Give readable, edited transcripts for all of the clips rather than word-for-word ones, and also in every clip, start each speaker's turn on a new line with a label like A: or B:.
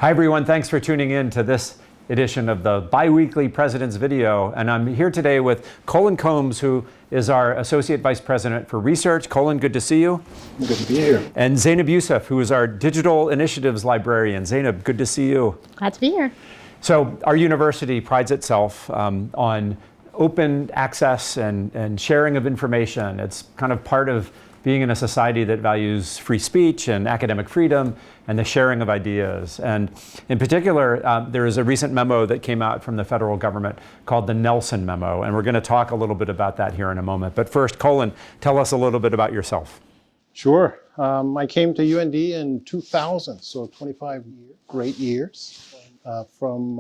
A: Hi everyone, thanks for tuning in to this edition of the bi-weekly President's Video. And I'm here today with Colin Combs, who is our Associate Vice President for Research. Colin, good to see you.
B: Good to be here.
A: And Zainab Youssef, who is our Digital Initiatives Librarian. Zainab, good to see you.
C: Glad to be here.
A: So our university prides itself on open access and sharing of information. It's kind of part of being in a society that values free speech and academic freedom and the sharing of ideas. And in particular, there is a recent memo that came out from the federal government called the Nelson Memo, and we're going to talk a little bit about that here in a moment. But first, Colin, tell us a little bit about yourself.
B: Sure. I came to UND in 2000, so 25 great years. From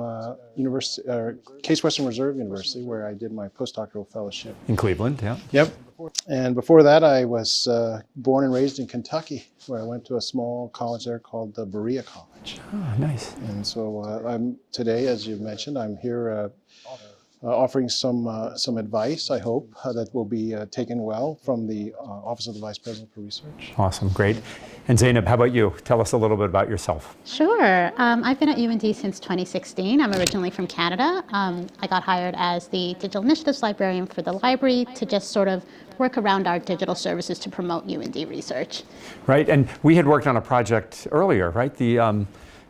B: Case Western Reserve University, where I did my postdoctoral fellowship.
A: In Cleveland, yeah.
B: Yep. And before that, I was born and raised in Kentucky, where I went to a small college there called the Berea College.
A: Oh, nice.
B: And so I'm today, as you mentioned, I'm here offering some advice, I hope, that will be taken well from the Office of the Vice President for Research.
A: Awesome, great. And Zainab, how about you? Tell us a little bit about yourself.
C: Sure. I've been at UND since 2016. I'm originally from Canada. I got hired as the Digital Initiatives Librarian for the library to just sort of work around our digital services to promote UND research.
A: Right, and we had worked on a project earlier, right?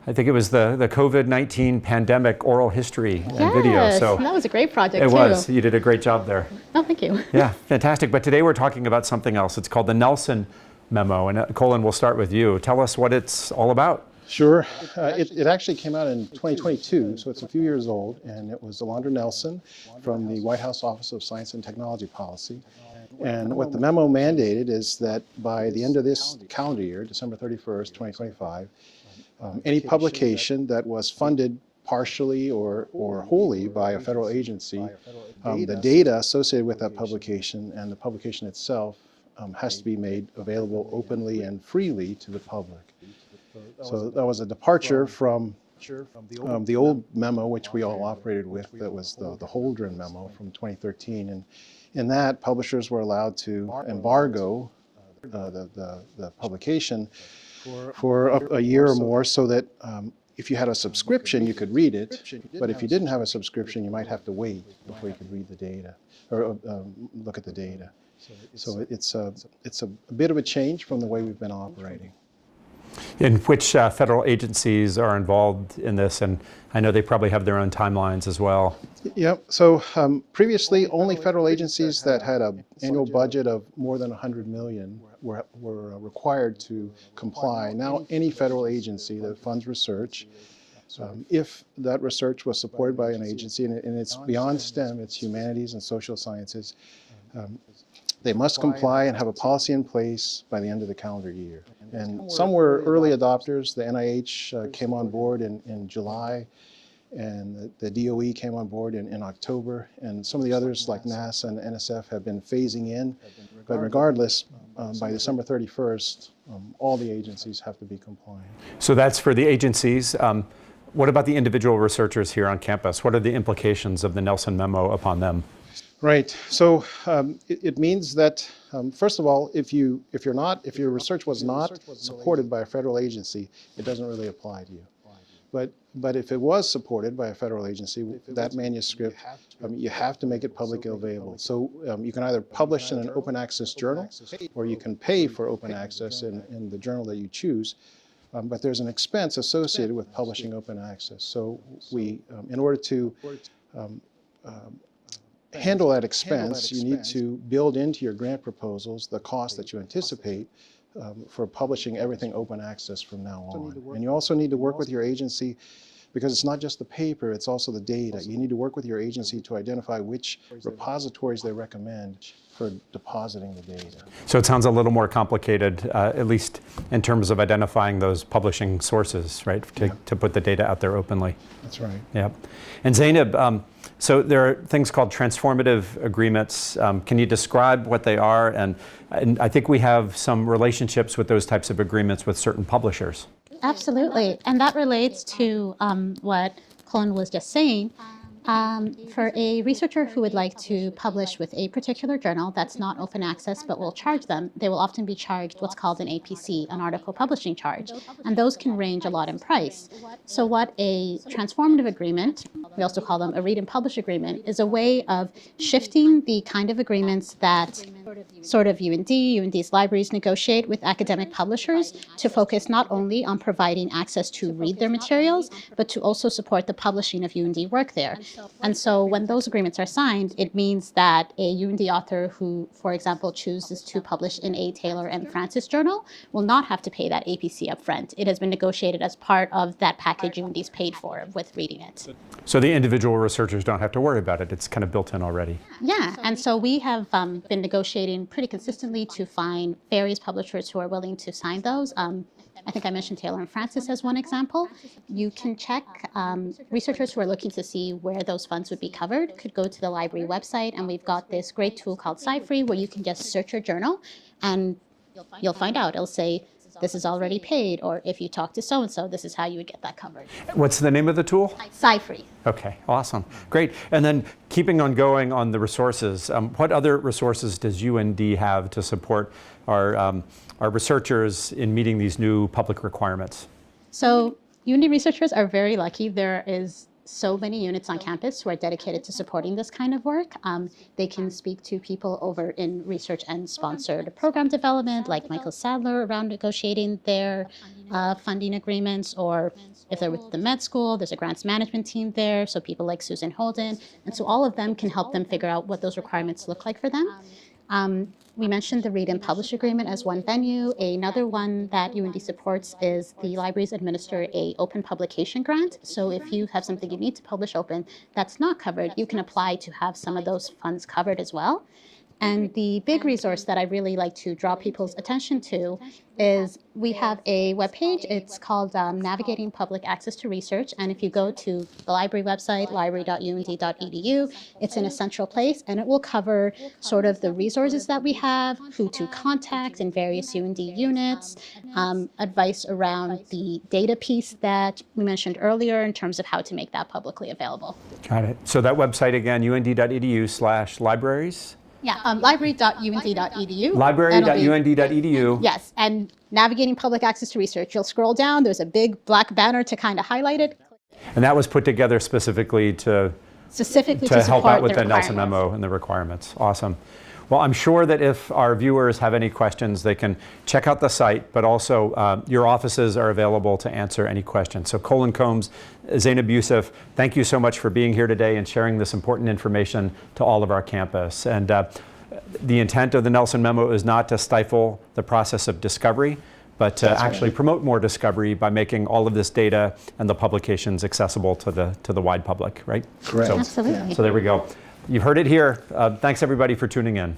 A: I think it was the COVID-19 pandemic oral history and video. So
C: that was a great project,
A: It
C: too.
A: was. You did a great job there.
C: Oh, thank you.
A: Yeah, fantastic. But today we're talking about something else. It's called the Nelson Memo. And Colin, we'll start with you. Tell us what it's all about.
B: Sure. It actually came out in 2022, so it's a few years old, and it was Alondra Nelson from the White House Office of Science and Technology Policy. And what the memo mandated is that by the end of this calendar year, December 31st, 2025, any publication that was funded partially or wholly by a federal agency, the data associated with that publication and the publication itself has to be made available openly and freely to the public. So that was a departure from the old memo, which we all operated with, that was the Holdren memo from 2013. And in that, publishers were allowed to embargo the publication for a year or more, so that if you had a subscription, you could read it. But if you didn't have a subscription, you might have to wait before you could read the data or look at the data. So it's a bit of a change from the way we've been operating.
A: And which federal agencies are involved in this? And I know they probably have their own timelines as well.
B: Yep. So previously, only federal agencies that had an annual budget of more than 100 million were required to comply. Now, any federal agency that funds research, if that research was supported by an agency, and it's beyond STEM, it's humanities and social sciences, they must comply and have a policy in place by the end of the calendar year. And some were early adopters. The NIH came on board in July, and the DOE came on board in October, and some of the others like NASA and NSF have been phasing in. But regardless, by December 31st, all the agencies have to be compliant.
A: So that's for the agencies. What about the individual researchers here on campus? What are the implications of the Nelson Memo upon them?
B: Right. So it means that, first of all, if your research was not supported by a federal agency, it doesn't really apply to you. But if it was supported by a federal agency, that manuscript, you have to make it publicly available. So you can either publish in an open access journal, or you can pay for open access in the journal that you choose. But there's an expense associated with publishing open access. So we, in order to handle that expense, you need to build into your grant proposals the cost that you anticipate for publishing everything open access from now on. And you also need to work with your agency, because it's not just the paper, it's also the data. You need to work with your agency to identify which repositories they recommend for depositing the data.
A: So it sounds a little more complicated, at least in terms of identifying those publishing sources, right? To put the data out there openly.
B: That's right.
A: Yeah. And Zainab, so there are things called transformative agreements. Can you describe what they are? And I think we have some relationships with those types of agreements with certain publishers.
C: Absolutely. And that relates to what Colin was just saying. For a researcher who would like to publish with a particular journal that's not open access but will charge them, they will often be charged what's called an APC, an article publishing charge, and those can range a lot in price. So what a transformative agreement, we also call them a read and publish agreement, is a way of shifting the kind of agreements that sort of UND's libraries negotiate with academic publishers to focus not only on providing access to read their materials, but to also support the publishing of UND work there. And so when those agreements are signed, it means that a UND author who, for example, chooses to publish in a Taylor and Francis journal will not have to pay that APC upfront. It has been negotiated as part of that package UND's paid for with reading it.
A: So the individual researchers don't have to worry about it. It's kind of built in already.
C: Yeah, and so we have been negotiating pretty consistently to find various publishers who are willing to sign those. I think I mentioned Taylor and Francis as one example. You can check, researchers who are looking to see where those funds would be covered could go to the library website, and we've got this great tool called SciFree where you can just search your journal and you'll find out. It'll say, this is already paid, or if you talk to so-and-so, this is how you would get that covered.
A: What's the name of the tool?
C: SciFree.
A: Okay, awesome, great. And then keeping on going on the resources, what other resources does UND have to support our researchers in meeting these new public requirements?
C: So UND researchers are very lucky. There is so many units on campus who are dedicated to supporting this kind of work. They can speak to people over in research and sponsored program development, like Michael Sadler, around negotiating their funding agreements, or if they're with the med school, there's a grants management team there, so people like Susan Holden. And so all of them can help them figure out what those requirements look like for them. We mentioned the Read and Publish Agreement as one venue. Another one that UND supports is the libraries administer a open publication grant. So if you have something you need to publish open that's not covered, you can apply to have some of those funds covered as well. And the big resource that I really like to draw people's attention to is we have a webpage. It's called Navigating Public Access to Research. And if you go to the library website, library.und.edu, it's in a central place, and it will cover sort of the resources that we have, who to contact in various UND units, advice around the data piece that we mentioned earlier in terms of how to make that publicly available.
A: Got it. So that website again, und.edu/libraries?
C: Yeah, library.und.edu.
A: Library.und.edu.
C: Yes, and Navigating Public Access to Research. You'll scroll down, there's a big black banner to kind of highlight it.
A: And that was put together specifically to help out with the Nelson Memo and the requirements. Awesome. Well, I'm sure that if our viewers have any questions, they can check out the site, but also your offices are available to answer any questions. So Colin Combs, Zainab Youssef, thank you so much for being here today and sharing this important information to all of our campus. And the intent of the Nelson Memo is not to stifle the process of discovery, but to actually promote more discovery by making all of this data and the publications accessible to the wide public, right?
B: Correct.
C: Absolutely.
A: So there we go. You've heard it here. Thanks everybody for tuning in.